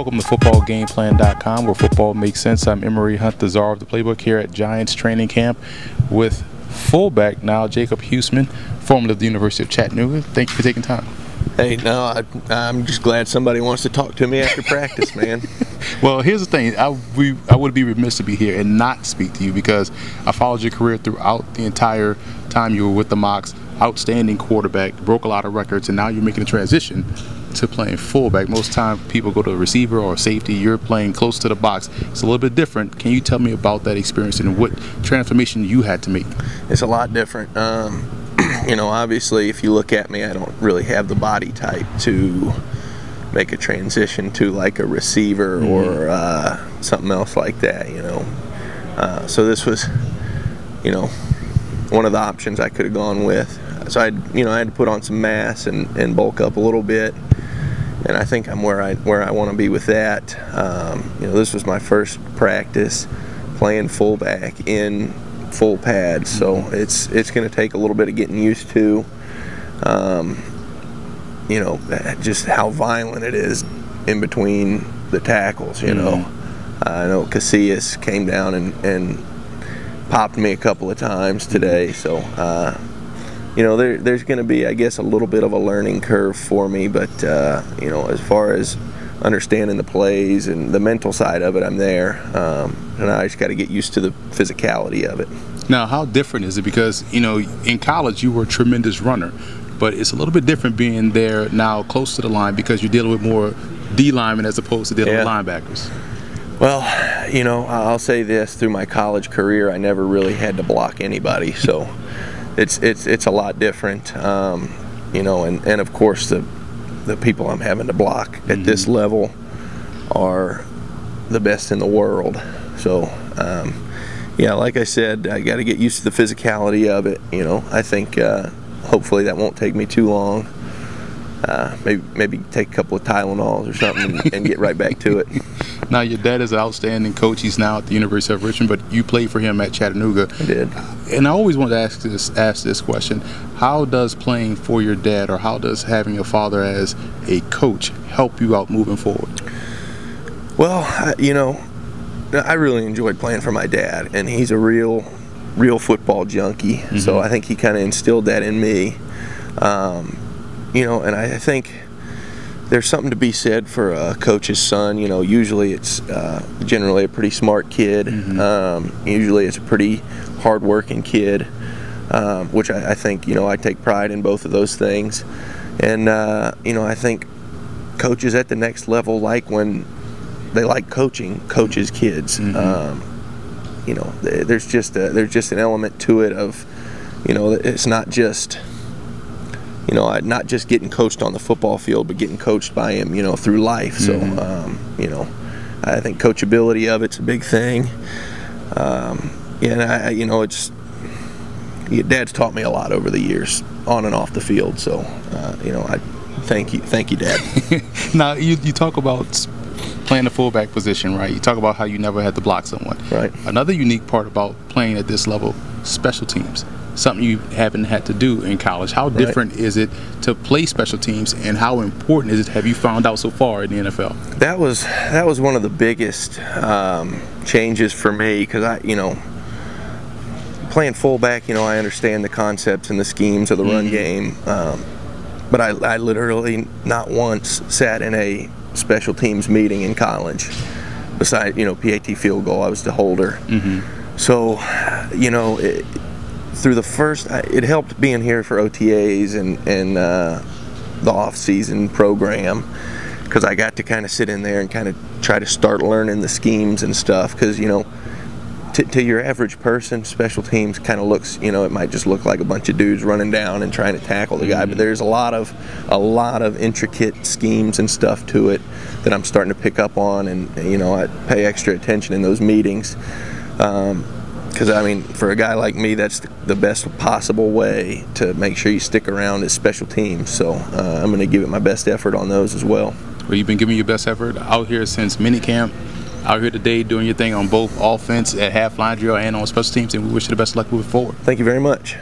Welcome to footballgameplan.com, where football makes sense. I'm Emery Hunt, the czar of the playbook, here at Giants training camp with fullback now Jacob Huesman, formerly of the University of Chattanooga. Thank you for taking time. Hey, no, I'm just glad somebody wants to talk to me after practice, man. Well, here's the thing. I would be remiss to be here and not speak to you, because I followed your career throughout the entire time you were with the Mocs. Outstanding quarterback, broke a lot of records, and now you're making a transition to playing fullback. Most time people go to a receiver or safety. You're playing close to the box. It's a little bit different. Can you tell me about that experience and what transformation you had to make? It's a lot different. You know, obviously, if you look at me, I don't really have the body type to make a transition to like a receiver or something else like that, you know. So this was, you know, one of the options I could have gone with. So I had to put on some mass and bulk up a little bit, and I think I'm where I want to be with that. You know, this was my first practice playing fullback in full pads, so it's going to take a little bit of getting used to. You know, just how violent it is in between the tackles. You know, I know Casillas came down and popped me a couple of times today, so you know, there's going to be, I guess, a little bit of a learning curve for me, but you know, as far as understanding the plays and the mental side of it, I'm there, and I just got to get used to the physicality of it. Now, how different is it? Because, you know, in college you were a tremendous runner, but it's a little bit different being there now close to the line, because you're dealing with more D linemen as opposed to dealing with linebackers. Well, you know, I'll say this: through my college career, I never really had to block anybody, so it's a lot different. You know, and of course the people I'm having to block at this level are the best in the world. So yeah, like I said, I got to get used to the physicality of it. You know, I think hopefully that won't take me too long. Maybe take a couple of Tylenols or something and get right back to it. Now, your dad is an outstanding coach. He's now at the University of Richmond, but you played for him at Chattanooga. I did. And I always wanted to ask this question: how does playing for your dad, or how does having your father as a coach help you out moving forward? Well, you know, I really enjoyed playing for my dad, and he's a real football junkie. So I think he kind of instilled that in me. You know, and I think there's something to be said for a coach's son. You know, usually it's generally a pretty smart kid. Usually it's a pretty hard-working kid, which I think, you know, I take pride in both of those things. And, you know, I think coaches at the next level like when they like coaches' kids. You know, there's just an element to it of, you know, it's not just, you know, not just getting coached on the football field, but getting coached by him, you know, through life. So, you know, I think coachability of it's a big thing. Yeah, and you know, Dad's taught me a lot over the years, on and off the field. So, you know, I thank you, Dad. Now, you talk about playing the fullback position, right? You talk about how you never had to block someone. Right. Another unique part about playing at this level: special teams. Something you haven't had to do in college. How different is it to play special teams, and how important is it, have you found out so far in the NFL? That was one of the biggest changes for me, because you know, playing fullback, you know, I understand the concepts and the schemes of the run game, but I literally not once sat in a special teams meeting in college. Besides, you know, PAT field goal, I was the holder. So, you know, through the first, it helped being here for OTAs and the off-season program, because I got to kind of sit in there and kind of try to start learning the schemes and stuff. Because, you know, to your average person, special teams kind of looks, you know, it might just look like a bunch of dudes running down and trying to tackle the guy, but there's a lot of intricate schemes and stuff to it that I'm starting to pick up on, and you know, I pay extra attention in those meetings. Because, I mean, for a guy like me, that's the best possible way to make sure you stick around as special teams. So I'm going to give it my best effort on those as well. Well, you've been giving your best effort out here since minicamp, out here today doing your thing on both offense at half line drill and on special teams, and we wish you the best of luck moving forward. Thank you very much.